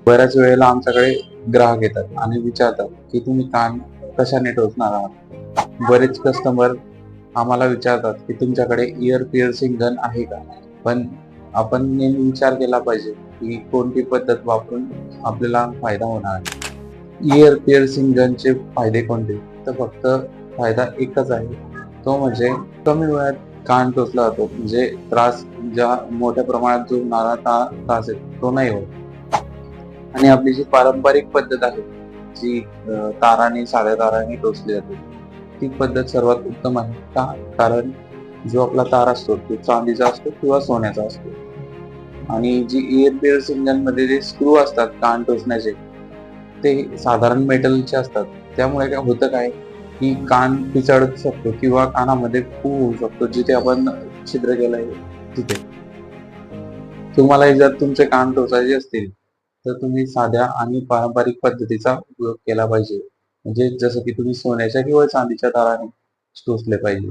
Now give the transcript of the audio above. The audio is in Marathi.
बऱ्याच वेळेला आमच्याकडे ग्राहक येतात आणि विचारतात की तुम्ही कान कशाने टोचणार आहात. बरेच कस्टमर आम्हाला विचारतात की तुमच्याकडे इयर पिअर्सिंग गन आहे का. पण आपण नेहमी विचार केला पाहिजे की कोणती पद्धत वापरून आपल्याला फायदा होणार आहे. इयर पिअर्सिंग गनचे फायदे कोणते, तर फक्त फायदा एकच आहे, तो म्हणजे कमी वेळात कान टोचला जातो. म्हणजे त्रास, ज्या मोठ्या प्रमाणात जो होणारा त्रास आहे तो नाही होत. आणि आपली जी पारंपरिक पद्धत आहे, जी ताराने, साध्या ताराने टोचली जाते, ती पद्धत सर्वात उत्तम आहे. का? कारण जो आपला तार असतो तो चांदीचा असतो किंवा सोन्याचा असतो. आणि जी इयर पिअर्सिंग गनमध्ये जे स्क्रू असतात कान टोचण्याचे, ते साधारण मेटलचे असतात. त्यामुळे काय होतं काय, की कान पिसळू शकतो किंवा कानामध्ये पू होऊ शकतो, जिथे आपण छिद्र केलंय तिथे. तुम्हालाही जर तुमचे कान टोचायचे असतील, तर तुम्ही साध्या आणि पारंपरिक पद्धतीचा उपयोग केला पाहिजे. म्हणजे जसं की तुम्ही सोन्याच्या किंवा चांदीच्या ताराने टोचले पाहिजे.